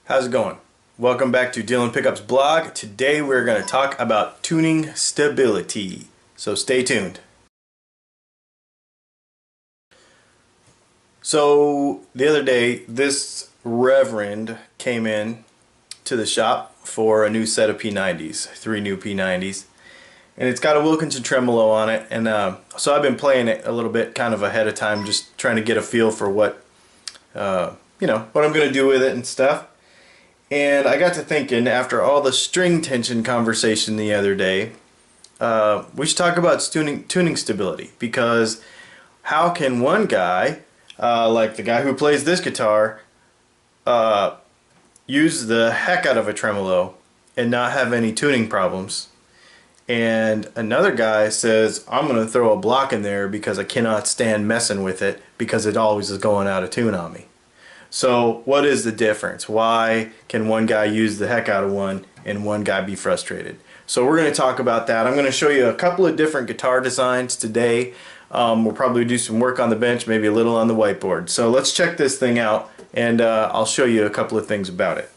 How's it going? Welcome back to Dylan Pickups blog. Today we're going to talk about tuning stability. So stay tuned. So the other day this reverend came in to the shop for a new set of P90s, 3 new P90s. And it's got a Wilkinson Tremolo on it, and so I've been playing it a little bit kind of ahead of time, just trying to get a feel for what what I'm going to do with it and stuff. And I got to thinking, after all the string tension conversation the other day, we should talk about tuning stability, because how can one guy, like the guy who plays this guitar, use the heck out of a tremolo and not have any tuning problems, and another guy says, I'm going to throw a block in there because I cannot stand messing with it because it always is going out of tune on me. So what is the difference? Why can one guy use the heck out of one and one guy be frustrated? So we're going to talk about that. I'm going to show you a couple of different guitar designs today. We'll probably do some work on the bench, maybe a little on the whiteboard. So let's check this thing out, and I'll show you a couple of things about it.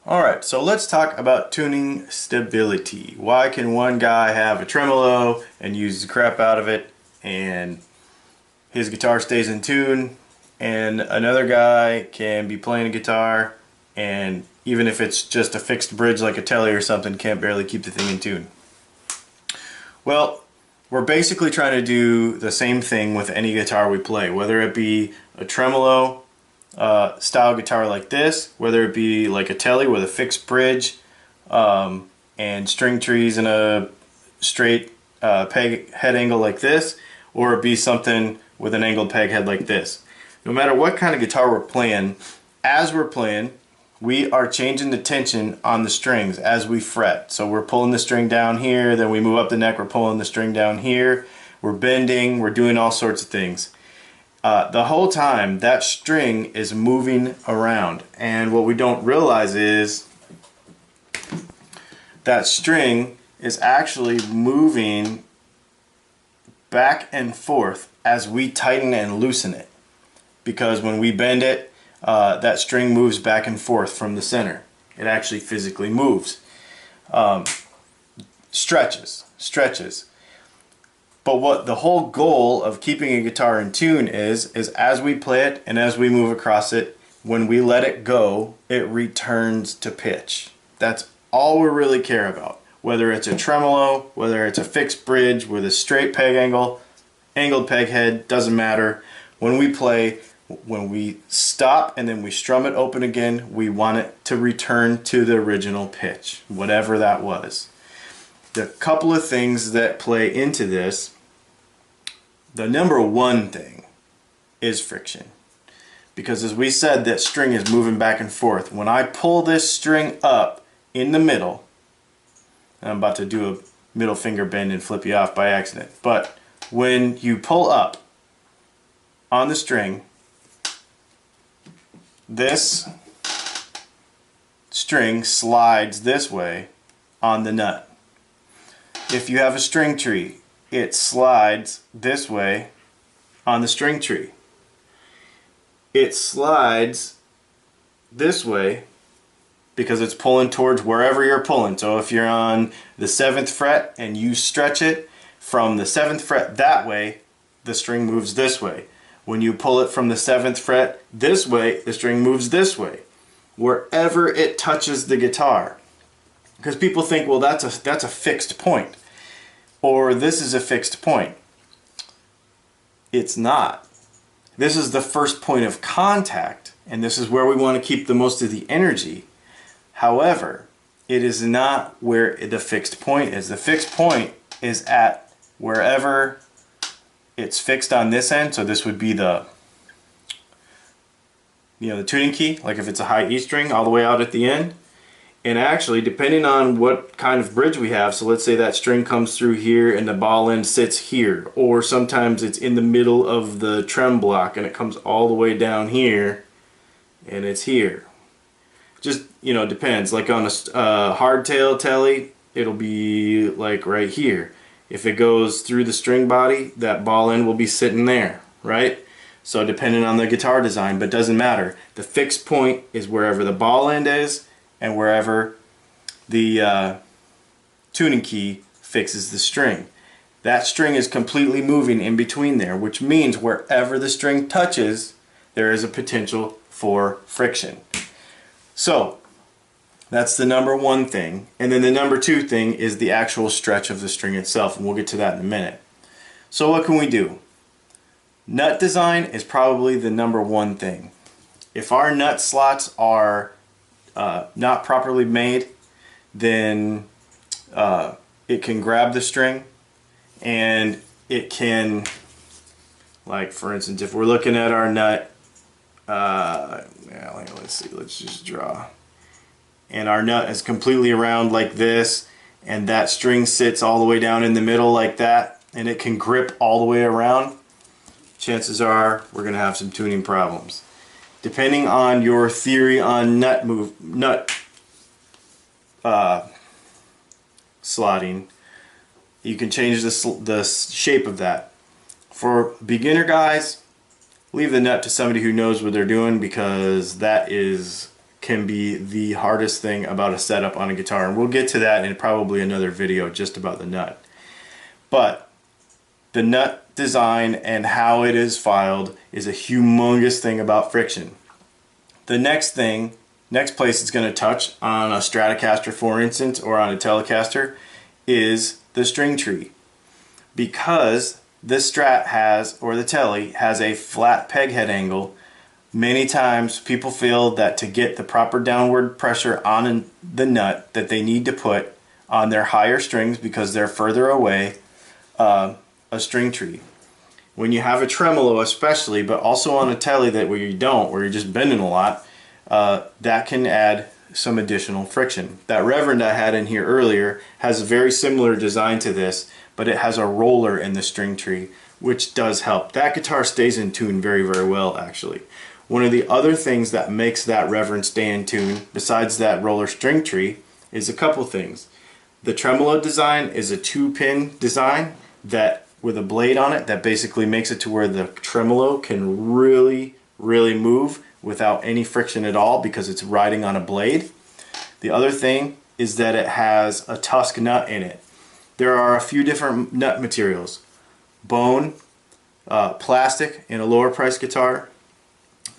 Alright, so let's talk about tuning stability. Why can one guy have a tremolo and use the crap out of it and his guitar stays in tune, and another guy can be playing a guitar and even if it's just a fixed bridge like a telly or something, can't barely keep the thing in tune? Well, we're basically trying to do the same thing with any guitar we play, whether it be a tremolo style guitar like this, whether it be like a telly with a fixed bridge and string trees and a straight peg head angle like this, or it be something with an angled peg head like this. No matter what kind of guitar we're playing, as we're playing, we are changing the tension on the strings as we fret. So we're pulling the string down here, then we move up the neck, we're pulling the string down here, we're bending, we're doing all sorts of things. The whole time that string is moving around, and what we don't realize is that string is actually moving back and forth as we tighten and loosen it, because when we bend it, that string moves back and forth from the center. It actually physically moves, stretches. But what the whole goal of keeping a guitar in tune is as we play it and as we move across it, when we let it go, it returns to pitch. That's all we really care about. Whether it's a tremolo, whether it's a fixed bridge with a straight peg angle, angled peg head, doesn't matter. When we play, when we stop and then we strum it open again, we want it to return to the original pitch, whatever that was. The couple of things that play into this, the number one thing is friction. Because as we said, that string is moving back and forth. When I pull this string up in the middle, and I'm about to do a middle finger bend and flip you off by accident, but when you pull up on the string, this string slides this way on the nut. If you have a string tree, it slides this way on the string tree. It slides this way because it's pulling towards wherever you're pulling. So if you're on the 7th fret and you stretch it from the 7th fret that way, the string moves this way. When you pull it from the 7th fret this way, the string moves this way, wherever it touches the guitar. Because people think, well, that's a fixed point, or this is a fixed point. It's not. This is the first point of contact, and this is where we want to keep the most of the energy. However, it is not where the fixed point is. The fixed point is at wherever it's fixed on this end. So this would be the tuning key, like if it's a high E string, all the way out at the end. And actually, depending on what kind of bridge we have, so let's say that string comes through here and the ball end sits here, or sometimes it's in the middle of the trem block and it comes all the way down here and it's here. Just, depends. Like on a hardtail telly, it'll be like right here. If it goes through the string body, that ball end will be sitting there, right? So depending on the guitar design, but doesn't matter. The fixed point is wherever the ball end is and wherever the tuning key fixes the string. That string is completely moving in between there, which means wherever the string touches, there is a potential for friction. So that's the number one thing. And then the number two thing is the actual stretch of the string itself, and we'll get to that in a minute. So what can we do? Nut design is probably the number one thing. If our nut slots are not properly made, then it can grab the string, and it can, like for instance, if we're looking at our nut, let's see, let's just draw. And our nut is completely around like this, and that string sits all the way down in the middle like that, and it can grip all the way around. Chances are we're going to have some tuning problems. Depending on your theory on nut slotting, you can change the shape of that. For beginner guys, leave the nut to somebody who knows what they're doing, because that can be the hardest thing about a setup on a guitar, and we'll get to that in probably another video just about the nut. But the nut design and how it is filed is a humongous thing about friction. The next place it's going to touch on a Stratocaster, for instance, or on a Telecaster, is the string tree, because the Strat has, or the Tele has, a flat peg head angle. Many times people feel that to get the proper downward pressure on the nut that they need to put on their higher strings, because they're further away, a string tree. When you have a tremolo especially, but also on a Tele where you're just bending a lot, that can add some additional friction. That Reverend I had in here earlier has a very similar design to this, but it has a roller in the string tree, which does help. That guitar stays in tune very, very well, actually. One of the other things that makes that Reverend stay in tune, besides that roller string tree, is a couple things. The tremolo design is a 2-pin design that with a blade on it that basically makes it to where the tremolo can really, really move without any friction at all, because it's riding on a blade. The other thing is that it has a tusk nut in it. There are a few different nut materials. Bone, plastic in a lower price guitar,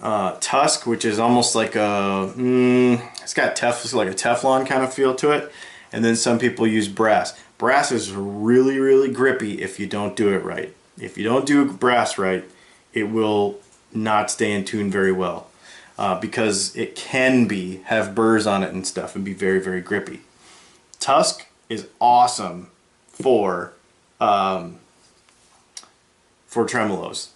tusk, which is almost like it's got like a Teflon kind of feel to it, and then some people use brass. Brass is really, really grippy if you don't do it right. If you don't do brass right, it will not stay in tune very well, because it can have burrs on it and stuff and be very, very grippy. Tusk is awesome for tremolos.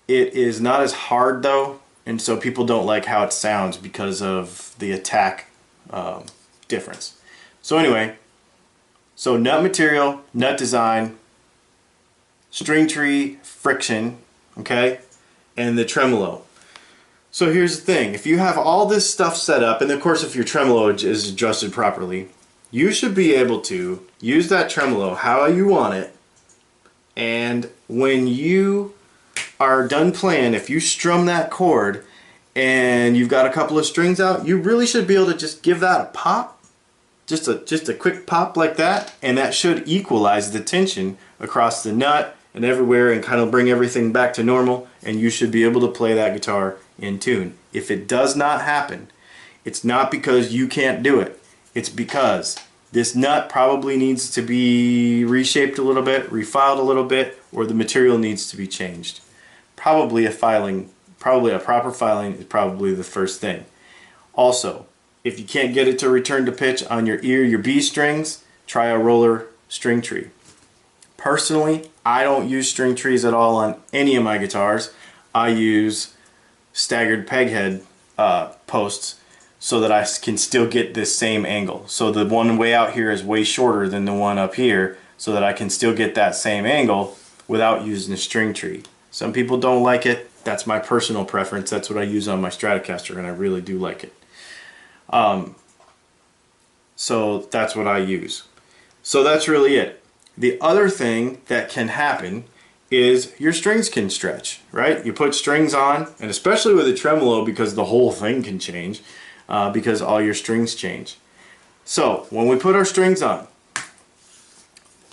It is not as hard though, and so people don't like how it sounds because of the attack difference. So anyway, so nut material, nut design, string tree, friction, okay, and the tremolo. So here's the thing, if you have all this stuff set up, and of course if your tremolo is adjusted properly, you should be able to use that tremolo how you want it, and when you are done playing, if you strum that chord and you've got a couple of strings out, you really should be able to just give that a pop, just a quick pop like that, and that should equalize the tension across the nut and everywhere and kind of bring everything back to normal, and you should be able to play that guitar in tune. If it does not happen, it's not because you can't do it. It's because this nut probably needs to be reshaped a little bit, refiled a little bit, or the material needs to be changed. Probably a proper filing is probably the first thing. Also, if you can't get it to return to pitch on your B strings, try a roller string tree. Personally, I don't use string trees at all on any of my guitars. I use staggered peg head posts so that I can still get this same angle. So the one way out here is way shorter than the one up here, so that I can still get that same angle without using a string tree. Some people don't like it. That's my personal preference. That's what I use on my Stratocaster, and I really do like it. So that's what I use. So that's really it. The other thing that can happen is your strings can stretch, right? You put strings on, and especially with a tremolo, because the whole thing can change, because all your strings change. So when we put our strings on,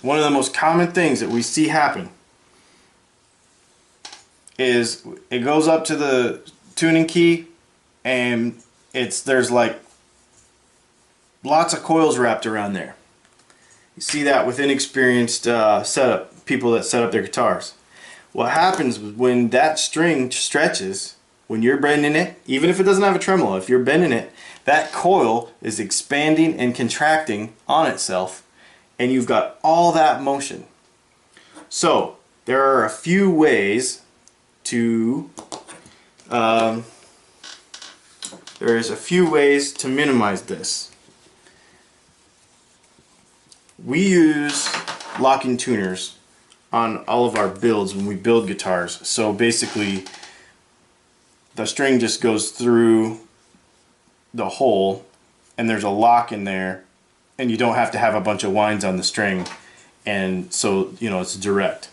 one of the most common things that we see happen is it goes up to the tuning key, and there's like lots of coils wrapped around there. You see that with inexperienced people that set up their guitars. What happens when that string stretches, when you're bending it, even if it doesn't have a tremolo, if you're bending it, that coil is expanding and contracting on itself, and you've got all that motion. So there are a few ways to minimize this. We use locking tuners on all of our builds when we build guitars. So basically the string just goes through the hole and there's a lock in there, and you don't have to have a bunch of winds on the string, and so it's direct.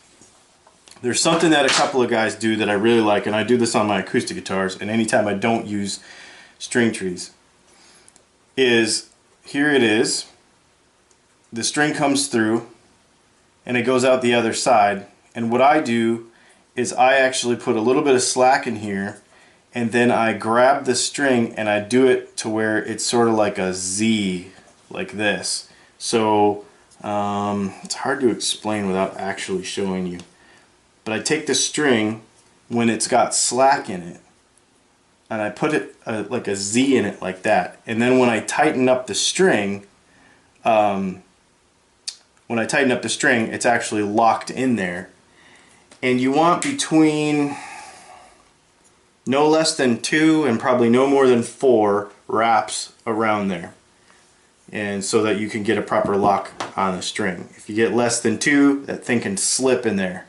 There's something that a couple of guys do that I really like, and I do this on my acoustic guitars, and anytime I don't use string trees, is here it is. The string comes through and it goes out the other side, and what I do is I actually put a little bit of slack in here, and then I grab the string and I do it to where it's sort of like a Z, like this. So it's hard to explain without actually showing you, but I take the string when it's got slack in it and I put it like a Z in it like that, and then when I tighten up the string, it's actually locked in there. And you want between no less than 2 and probably no more than 4 wraps around there, and so that you can get a proper lock on the string. If you get less than 2, that thing can slip in there.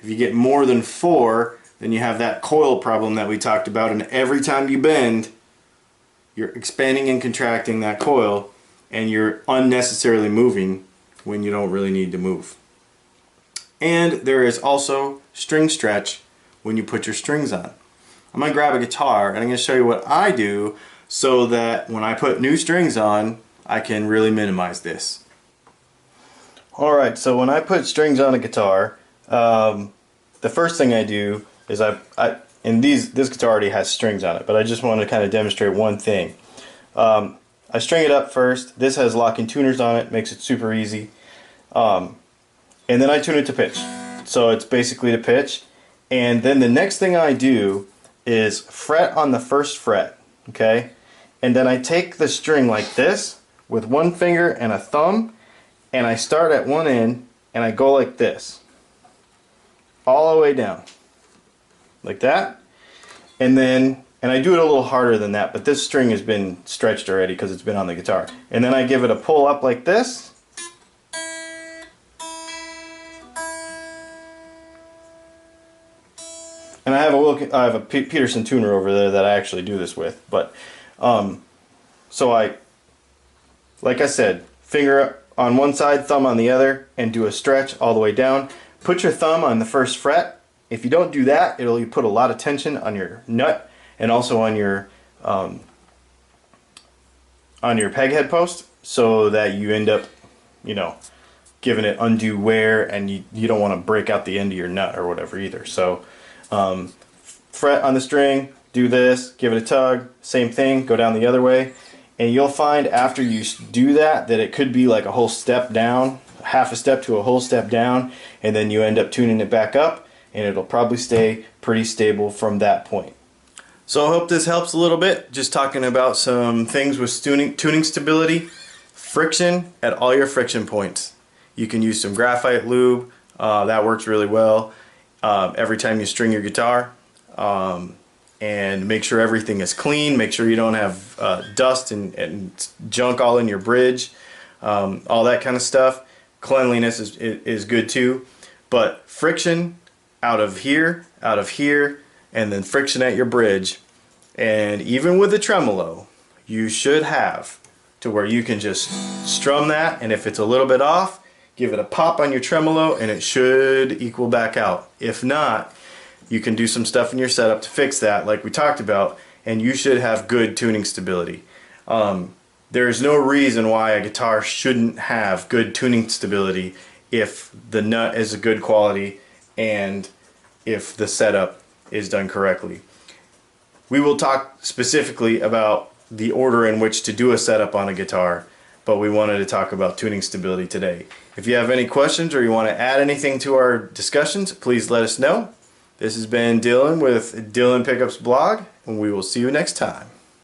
If you get more than 4, then you have that coil problem that we talked about, and every time you bend, you're expanding and contracting that coil, and you're unnecessarily moving when you don't really need to move. And there is also string stretch when you put your strings on. I'm going to grab a guitar and I'm going to show you what I do so that when I put new strings on, I can really minimize this. Alright, so when I put strings on a guitar, the first thing I do is this guitar already has strings on it, but I just want to kind of demonstrate one thing. I string it up first. This has locking tuners on it, makes it super easy. And then I tune it to pitch. So it's basically to pitch. And then the next thing I do is fret on the first fret, okay? And then I take the string like this with one finger and a thumb, and I start at one end and I go like this, all the way down, like that. And I do it a little harder than that, but this string has been stretched already because it's been on the guitar. And then I give it a pull up like this. And I have a Peterson tuner over there that I actually do this with. But so like I said, finger on one side, thumb on the other, and do a stretch all the way down. Put your thumb on the first fret. If you don't do that, you put a lot of tension on your nut and also on your peg head post, so that you end up, giving it undue wear, and you don't want to break out the end of your nut or whatever either. So fret on the string, do this, give it a tug, same thing, go down the other way, and you'll find after you do that it could be like a whole step down, half a step to a whole step down, and then you end up tuning it back up, and it'll probably stay pretty stable from that point. So I hope this helps a little bit, just talking about some things with tuning stability. Friction at all your friction points. You can use some graphite lube, that works really well every time you string your guitar. And make sure everything is clean, make sure you don't have dust and junk all in your bridge, all that kind of stuff. Cleanliness is good too, but friction out of here, and then friction at your bridge. And even with the tremolo, you should have to where you can just strum that, and if it's a little bit off, give it a pop on your tremolo, and it should equal back out. If not, you can do some stuff in your setup to fix that, like we talked about, and you should have good tuning stability. There is no reason why a guitar shouldn't have good tuning stability if the nut is a good quality and if the setup is done correctly. We will talk specifically about the order in which to do a setup on a guitar, but we wanted to talk about tuning stability today. If you have any questions or you want to add anything to our discussions, please let us know. This has been Dylan with Dylan Pickups Blog, and we will see you next time.